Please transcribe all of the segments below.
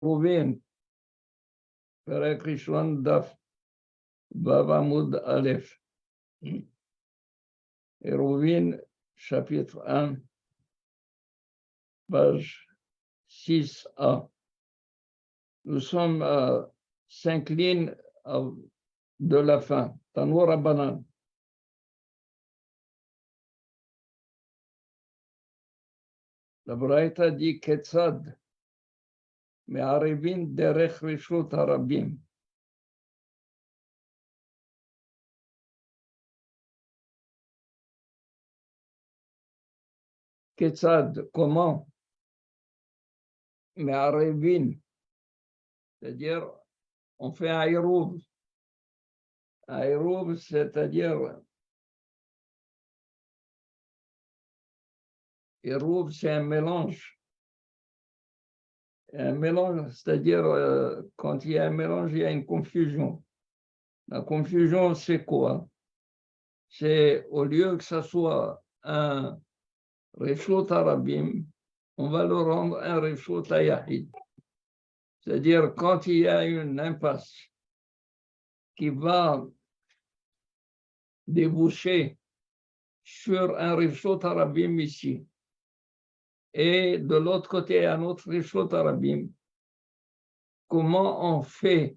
Rouven, Perek Rishon Daf, Vav Amud Aleph. Et Rouven, chapitre 1, page 6a. Nous sommes à 5 lignes de la fin. Tanour Rabbanan. La Braïta dit Ketzad, mais Arivin derech Rishut Harabim. Ketzad, comment? Mais Arivin, c'est-à-dire, on fait un Irouv. Un Irouv, c'est-à-dire, Irouv, c'est un mélange. Un mélange, c'est-à-dire, quand il y a un mélange, il y a une confusion. La confusion, c'est quoi? C'est au lieu que ça soit un Reshut Harabim, on va le rendre un Reshut Hayahid. C'est-à-dire, quand il y a une impasse qui va déboucher sur un Reshut Harabim ici, et de l'autre côté, un autre Reshut Harabim, comment on fait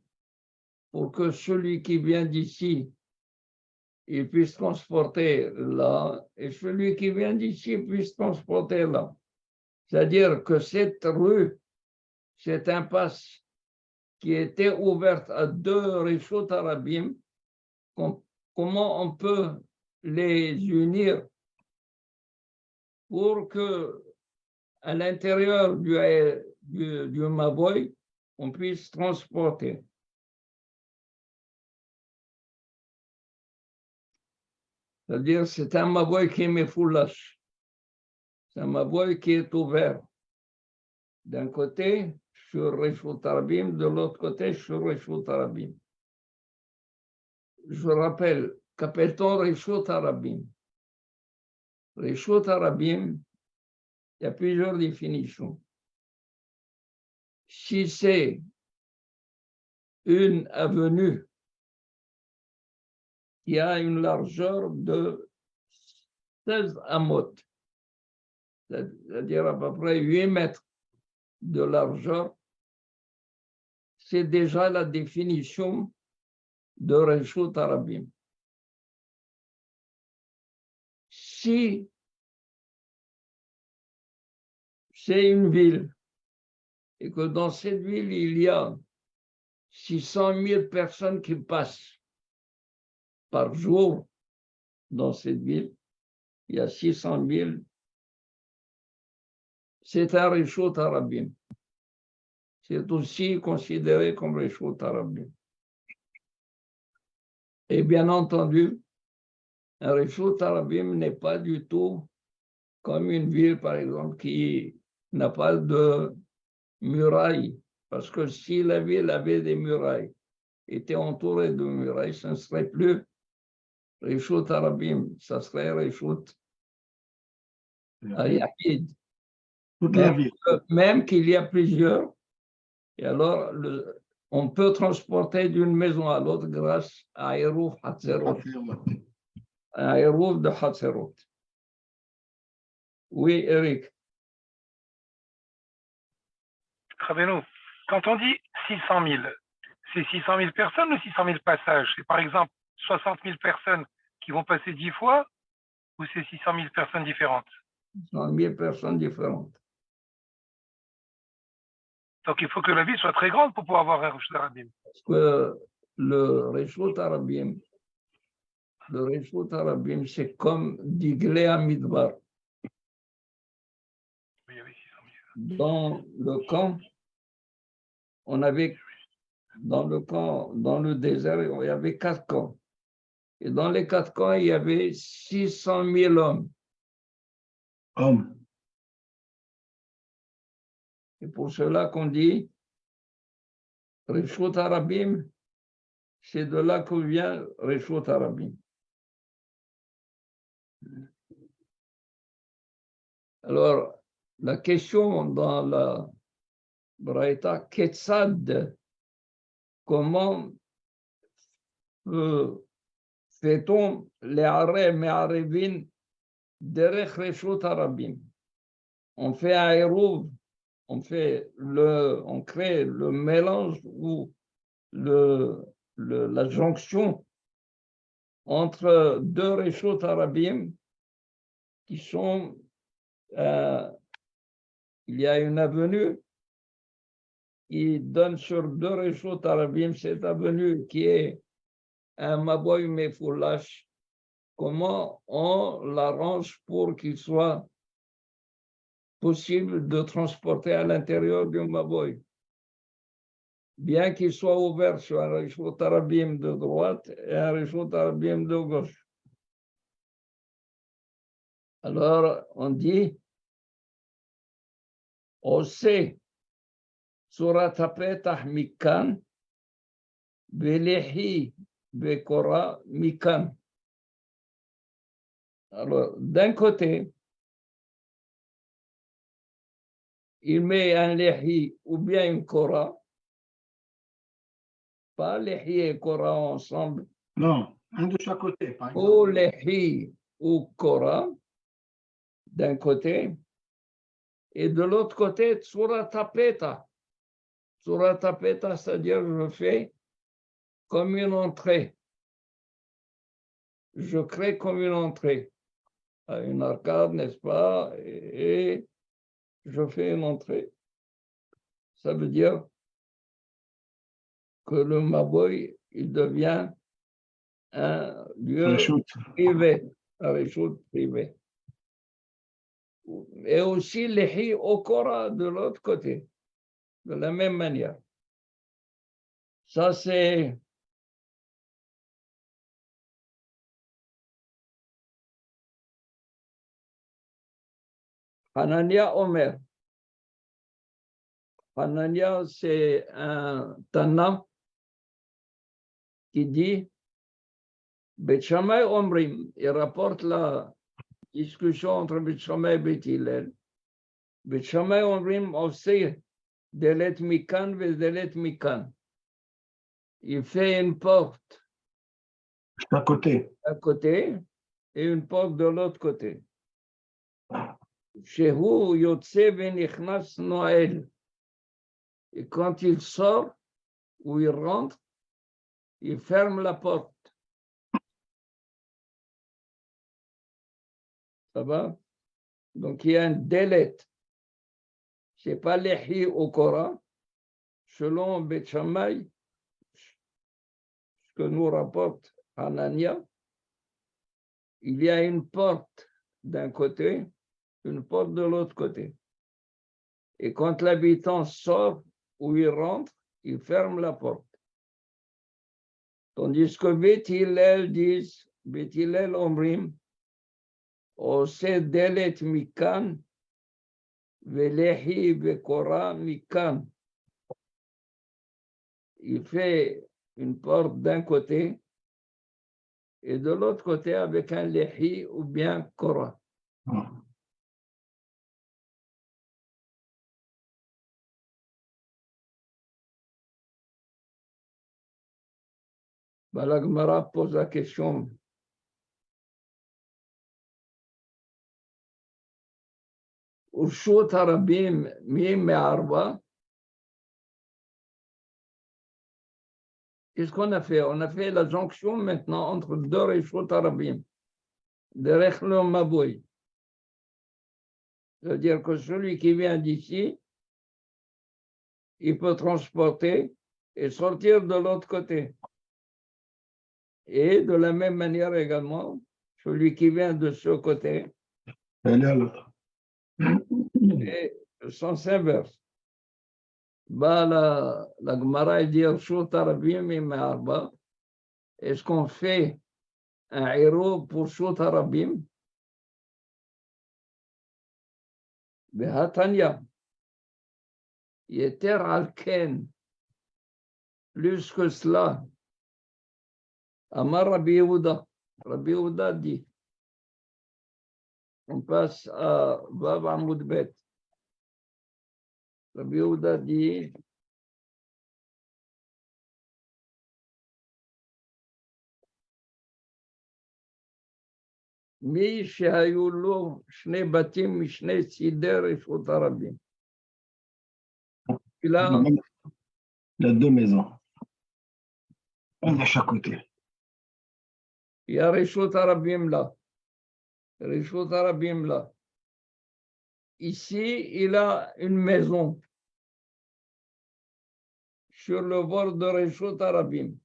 pour que celui qui vient d'ici, il puisse transporter là, et celui qui vient d'ici puisse transporter là. C'est-à-dire que cette rue, cette impasse qui était ouverte à deux Reshut Harabim, comment on peut les unir pour que à l'intérieur du Maboy, on puisse transporter. C'est-à-dire, c'est un Maboy qui est méfoulache. C'est un Maboy qui est ouvert. D'un côté, sur Reshut Harabim, de l'autre côté, sur Reshut Harabim. Je rappelle, qu'appelle-t-on Reshut Harabim? Reshut Harabim, il y a plusieurs définitions. Si c'est une avenue qui a une largeur de 16 amot, c'est-à-dire à peu près 8 mètres de largeur, c'est déjà la définition de Reshut Harabim. Si c'est une ville et que dans cette ville, il y a 600 000 personnes qui passent par jour dans cette ville, il y a 600 000, c'est un Reshut Harabim. C'est aussi considéré comme Reshut Harabim. Et bien entendu, un Reshut Harabim n'est pas du tout comme une ville, par exemple, qui n'a pas de murailles. Parce que si la ville avait des murailles, était entourée de murailles, ce ne serait plus Reshut Harabim, ça serait Reshut Hayahid. Même qu'il y a plusieurs, et alors on peut transporter d'une maison à l'autre grâce à Eruv Hatzerot. Un Eruv de Hatzerot. Oui, Eric. Rabbeinu, quand on dit 600 000, c'est 600 000 personnes ou 600 000 passages? C'est par exemple 60 000 personnes qui vont passer 10 fois ou c'est 600 000 personnes différentes? 600 000 personnes différentes. Donc il faut que la ville soit très grande pour pouvoir avoir un Reshut Harabim. Parce que le Reshut Harabim, c'est comme Diglé Amidbar. Oui, 600 000. Dans le camp, dans le désert, il y avait 4 camps. Et dans les 4 camps, il y avait 600 000 hommes. C'est pour cela qu'on dit Reshut Harabim, c'est de là que vient Reshut Harabim. Alors, la question dans Braïta, Ketsad, comment fait-on les arrêts me'arevin derech reshut harabim? On fait un hérouv, on crée le mélange ou la jonction entre deux reshut harabim qui sont, il y a une avenue qui donne sur deux reshut harabim, cette avenue qui est un maboy mefoulash. Comment on l'arrange pour qu'il soit possible de transporter à l'intérieur du maboy, bien qu'il soit ouvert sur un reshut harabim de droite et un reshut harabim de gauche. Alors, on dit, Ose surat hapetah mikan, velehi bekora mikan. Alors, d'un côté, il met un lehi ou bien une kora, pas lehi et kora ensemble, Non, un de chaque côté, par exemple. ou lehi ou kora, d'un côté, et de l'autre côté, tsura tapeta. Tsura tapeta, c'est-à-dire je fais comme une entrée. Je crée comme une entrée, à une arcade, n'est-ce pas, et je fais une entrée. Ça veut dire que le maboy, il devient un lieu Reshut. privé, un reshut privé. Et aussi les au Kora de l'autre côté, de la même manière. Ça, c'est Hanania Omer. Hanania, c'est un Tana qui dit Bet Shammai Omrim. Il rapporte la discussion entre Bet Shammai et Bet Hillel. Bet Shammai Omrim aussi Delet Mikan ve Delet Mikan. Il fait une porte À côté. à côté et une porte de l'autre côté. Shehu Yotse Venichnas Noël. Et quand il sort ou il rentre, il ferme la porte. Ça va? Donc il y a un délai. Ce n'est pas l'éhi au Coran. Selon Bet Shammai, ce que nous rapporte Hanania, il y a une porte d'un côté, une porte de l'autre côté. Et quand l'habitant sort ou il rentre, il ferme la porte. Tandis que Bet Hillel disent, Bet Hillel Omrim, Ose Delet Mikan, Velehi Bekora Mikan. Il fait une porte d'un côté et de l'autre côté avec un lehi ou bien kora. La Gemara pose la question. Urshut harabim mi me'arba. Qu'est-ce qu'on a fait? On a fait la jonction maintenant entre deux reshut harabim. Derech le maboui. C'est-à-dire que celui qui vient d'ici, il peut transporter et sortir de l'autre côté. Et de la même manière également, celui qui vient de ce côté, Elle est à l'autre. et sens inverse. Bah, la Gemara dit Rshut Harabim Me'arba. Est-ce qu'on fait un héros pour Rshut Harabim? Behatania. Yeter al-Ken. Plus que cela. Amar Rabbi Yehuda. Rabbi Yehuda dit. On passe à Vav Amoud Bet. Rabbi Yehuda dit Mi שהיו לו שני בתים משני צידי רשות הרבים. Là, Il a deux maisons. Un de chaque côté. il y a Reshut Harabim là. Reshut Harabim là. Ici, il a une maison sur le bord de Reshut Harabim.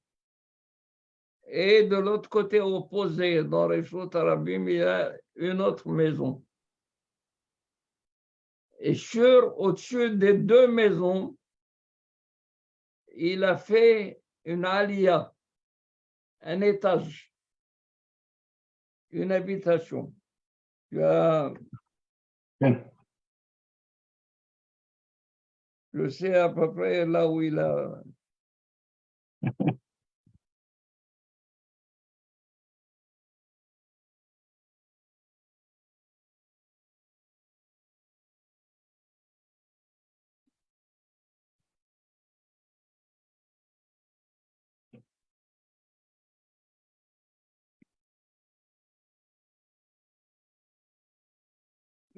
Et de l'autre côté opposé, dans Reshut Harabim, il y a une autre maison. Et au-dessus des deux maisons, il a fait une alia, un étage, une habitation. Tu as, je sais à peu près là où il a.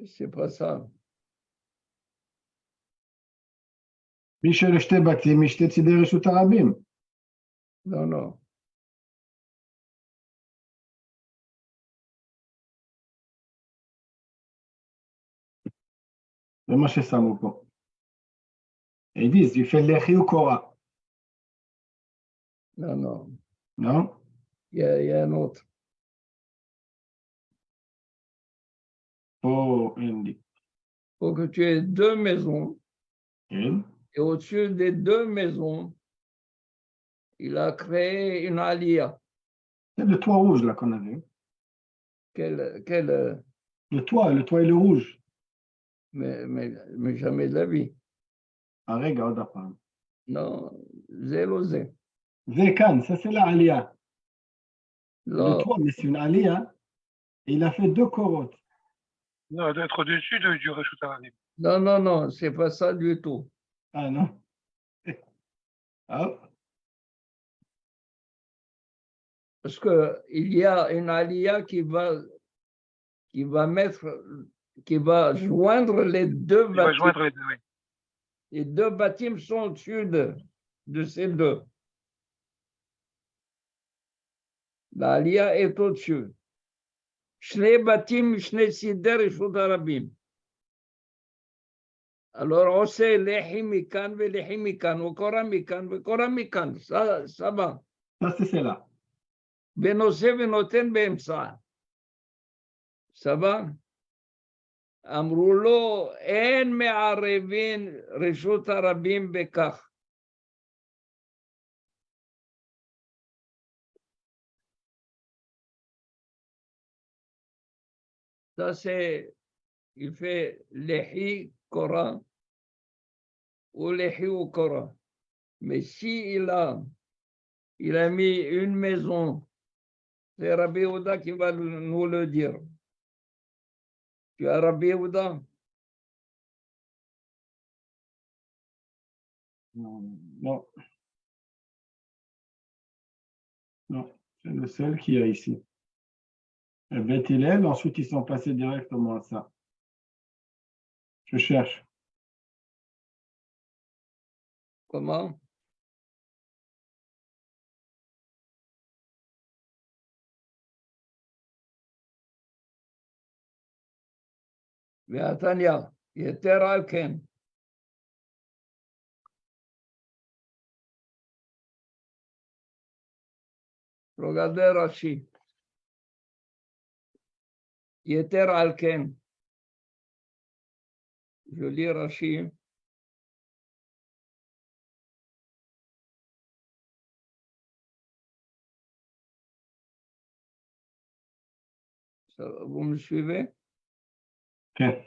C'est pas ça. Michel שתי בתים משתי צידי רשות הרבים. Non, non. זה מה ששמו פה. ils disent, il fait לחי וקורה. Non, non. Non? Il y a un autre. פה אין לי. Faut que tu aies deux maisons. כן? Et au-dessus des deux maisons, il a créé une alia. C'est le toit rouge là qu'on a vu. Quelle, Le toit il est rouge. mais jamais de la vie. רגע, עוד הפעם. Non, zélosé. זה כאן, ça c'est la alia. Le Là, toit, mais c'est une alia. Et il a fait deux corottes. Non, elle doit être au-dessus du Reshut Harabim. non, non, non, c'est pas ça du tout. Ah non? Ah, Parce que il y a une alia qui va joindre les deux Il va bâtiments. joindre les deux, oui. Les deux bâtiments sont au-dessus de ces deux. L'alia est au-dessus. שני בתים משני צידי רשות הרבים. Alors, on sait לחי מכאן ולחי מכאן, וקורה מכאן וקורה מכאן. ça va. ça c'est celle-là. ונושא ונותן באמצע. ça va? אמרו לו, אין מערבין רשות הרבים בכך. Ça, c'est, il fait lehi kora ou lehi ou kora. Mais si il a mis une maison, c'est Rabbi Yehuda qui va nous le dire. Tu as Rabbi Yehuda? Non. Non, c'est le seul qu'il y a ici. Et Beth Hillel, ensuite ils sont passés directement à ça. Je cherche. Comment? Tania, Yeter Alken. Regardez Rashi. Yeter Alken. Je lis Rashi. Vous me suivez? Okay.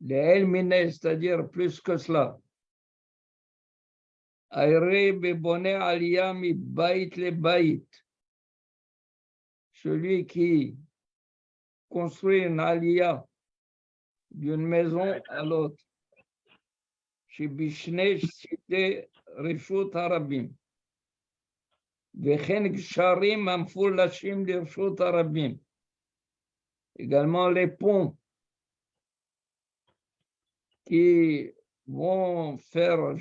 Les Elmine, c'est-à-dire plus que cela. Aïre beboné aliyah mi bait le bait. Celui qui construit une aliyah d'une maison à l'autre. שבשני שתי רשות הרבים, וכן גשרים המפולשים לרשות הרבים. également les ponts qui vont faire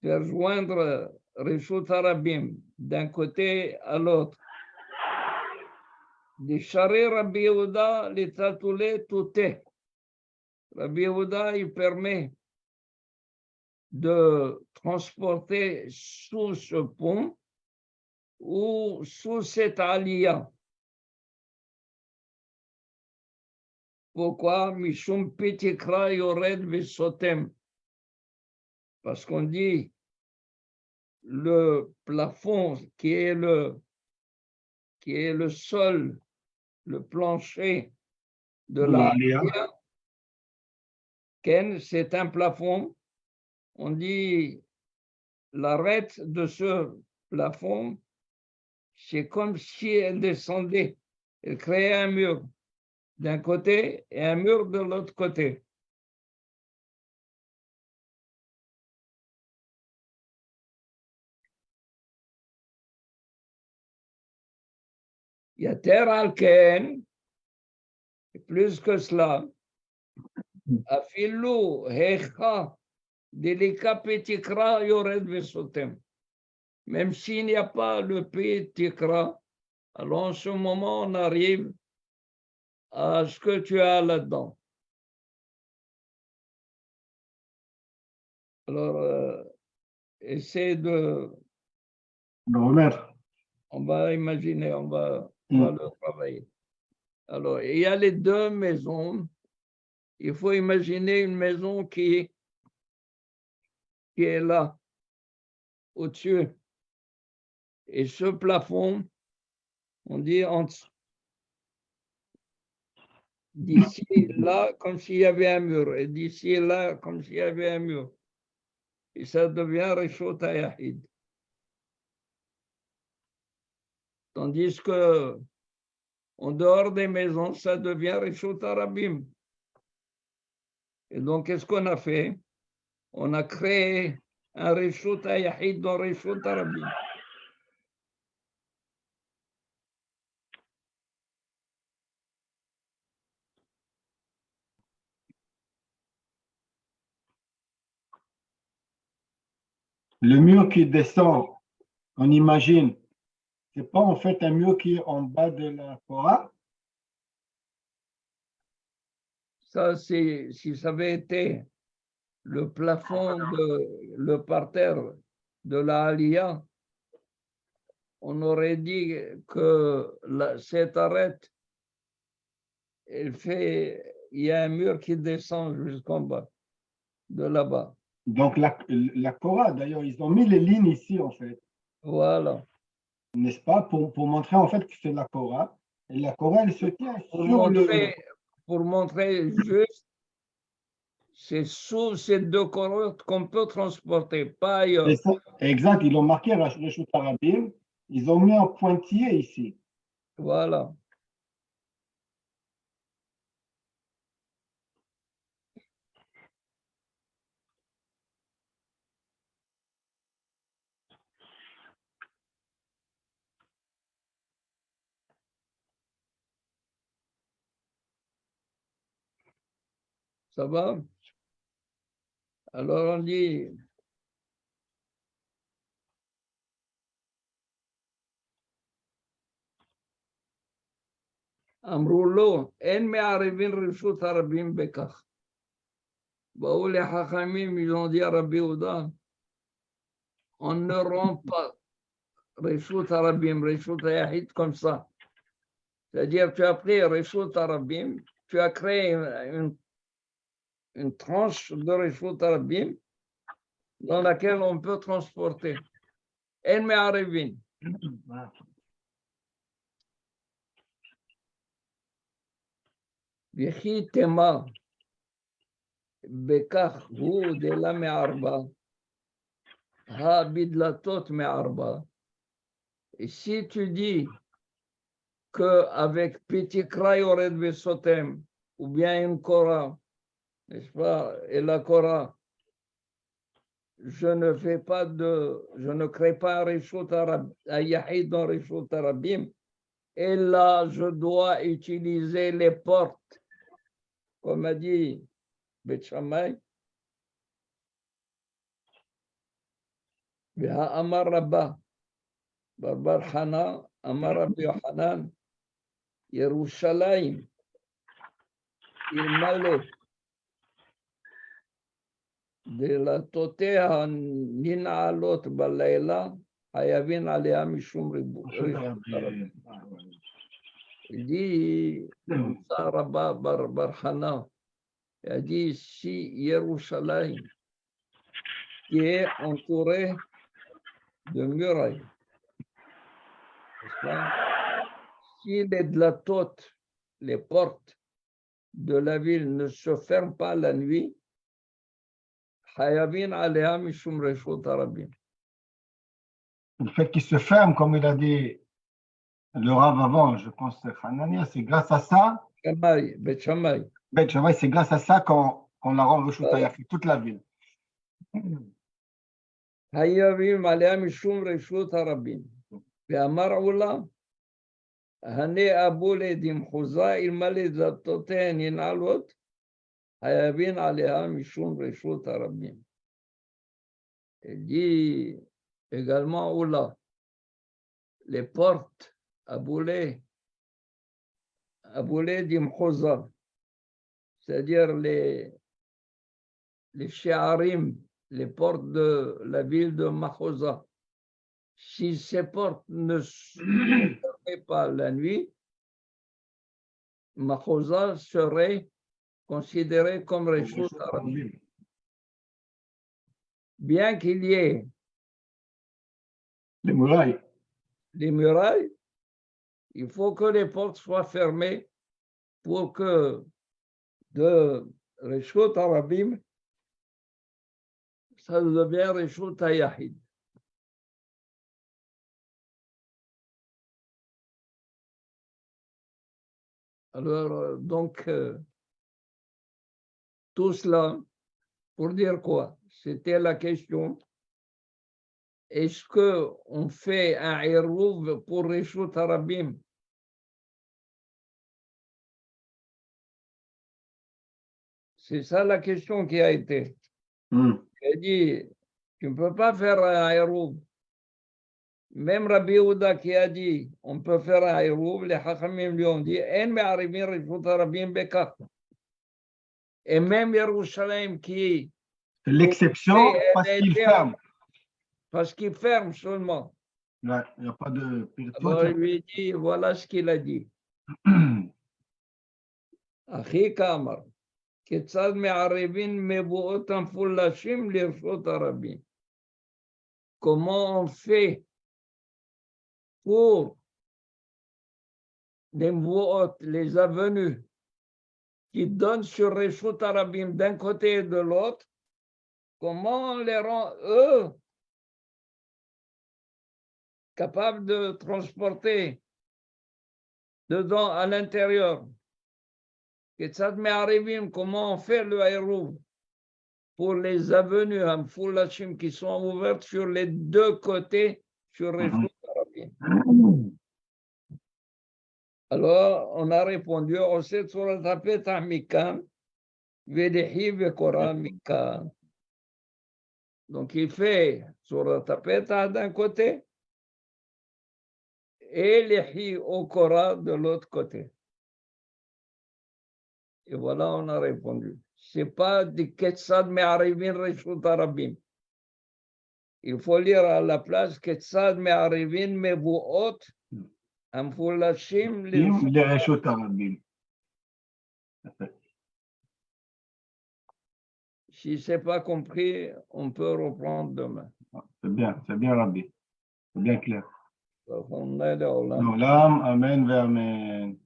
joindre Reshut Harabim d'un côté à l'autre. Des charrets Rabbi Yehuda, les tatoulés toutés. Rabbi Yehuda, il permet de transporter sous ce pont ou sous cette alia. Pourquoi? Mishum pitikra yored vesotem. Parce qu'on dit le plafond qui est le sol, le plancher de la alia, Ken, c'est un plafond. On dit l'arête de ce plafond, c'est comme si elle descendait, elle créait un mur d'un côté et un mur de l'autre côté. Yater al-Ken, plus que cela, Afilu hecha delika petikra yored vesotem. Même s'il n'y a pas le petikra, alors en ce moment on arrive à ce que tu as là-dedans. Alors, essaie de... On va imaginer, on va le travailler. Alors, il y a les deux maisons. Il faut imaginer une maison qui est là, au-dessus. Et ce plafond, on dit d'ici là, comme s'il y avait un mur. Et d'ici là, comme s'il y avait un mur. Et ça devient Reshut HaYahid. Tandis que en dehors des maisons, ça devient Reshut Harabim. Et donc, qu'est-ce qu'on a fait? On a créé un Reshut HaYahid dans Reshut Harabim. Le mur qui descend, on imagine, c'est pas en fait un mur qui est en bas de la Torah. Ça, si ça avait été le plafond, le parterre de la Aliyah, on aurait dit que cette arête, il y a un mur qui descend jusqu'en bas, de là-bas. Donc la Korah, d'ailleurs, ils ont mis les lignes ici, en fait. Voilà. N'est-ce pas? Pour montrer, en fait, que c'est la Korah. Et la Korah, elle se tient Pour montrer juste, c'est sous ces deux corottes qu'on peut transporter, pas ailleurs. Exact, ils l'ont marqué, Reshut Harabim. Ils ont mis un pointillé ici. Voilà. Ça va? Alors on dit, אמרו לו, אין מערבים רשות הרבים בכך. באו לחכמים, ils ont dit à Rabbi Yehuda, on ne rend pas רשות הרבים, רשות היחיד comme ça. C'est-à-dire, tu as pris רשות הרבים, tu as créé une tranche de רשות הרבים dans laquelle on peut transporter. אין מערבים. וכי תמה בכך הוא דלה מארבע, הבדלתות מארבע. Et si tu dis qu'avec Pitikra Yored Vesotem, ou bien une Korah, n'est-ce pas? Et la Coran, je ne crée pas un Rishut Yahid dans Rishut Arabim. Et là, je dois utiliser les portes, comme a dit Bet Shammai. Amar Rabba, Barbar Hana, Amar Rabbi Yohanan, Yerushalayim, Ilmale, de la Totea Ninalot Balayla, Hayavin Alea Mishum Ribu. Il dit, Rabba Barbar Hana, il a dit, si Yerushalayim, qui est entouré de murailles, si les dlatot, les portes de la ville ne se ferment pas la nuit, hayavin alea mishum reshut arabim. Le fait qu'il se ferme, comme il a dit le Rav avant, je pense que Hanania, c'est grâce à ça. Bet Shammai. Bet Shammai, c'est grâce à ça qu'on la rend reshut hayafit, toute la ville. hayavin alea mishum reshut arabim. Ve'amar ula, hane abule dimchuza ilmale dlatoten yinalot, hayavin alea mishum reshut arabim. Il dit également Oula, les portes aboulées d'Imchoza, c'est-à-dire les shi'arim, les portes de la ville de Machoza. Si ces portes ne se fermaient pas la nuit, Machoza serait considéré comme Reshut Arabim. Bien qu'il y ait les murailles, il faut que les portes soient fermées pour que de Reshut Arabim, ça devient Reshut Yahid. Alors, donc, tout cela pour dire quoi? C'était la question. Est-ce qu'on fait un Irouv pour Reshut Arabim? C'est ça la question qui a été. Il a dit, tu ne peux pas faire un Irouv. Même Rabbi Yehuda qui a dit, on peut faire un Irouv, les Chachamim lui ont dit, En me'arivin Reshut Arabim bekach. Et même Yerushalayim qui... C'est l'exception parce qu'il ferme. Parce qu'il ferme seulement. Ouais, il n'y a pas de... Alors il lui dit, voilà ce qu'il a dit. Achi Kamar, Ketzad me'arivin mebuot amfulashim lirshut arabim. Comment on fait pour les mebuot, les avenues qui donnent sur Reshut Arabim d'un côté et de l'autre, comment on les rend, eux, capables de transporter dedans, à l'intérieur? Ketzad me'arivim, comment on fait le Irouv pour les avenues Amfulashim qui sont ouvertes sur les deux côtés sur Reshut Arabim? Alors, on a répondu, on sait sur le tapet à Mikan, Vedehi Vekora Mikan. Donc, il fait sur le tapet d'un côté et les hi au Kora de l'autre côté. Et voilà, on a répondu. C'est pas du Ketzad me'arivin Reshut Arabim. Il faut lire à la place Ketzad me'arivin mevuot amfulashim les Reshut Arabim. Si ce n'est pas compris, on peut reprendre demain. C'est bien, Rabbi. C'est bien clair. On est là. Amen, amen.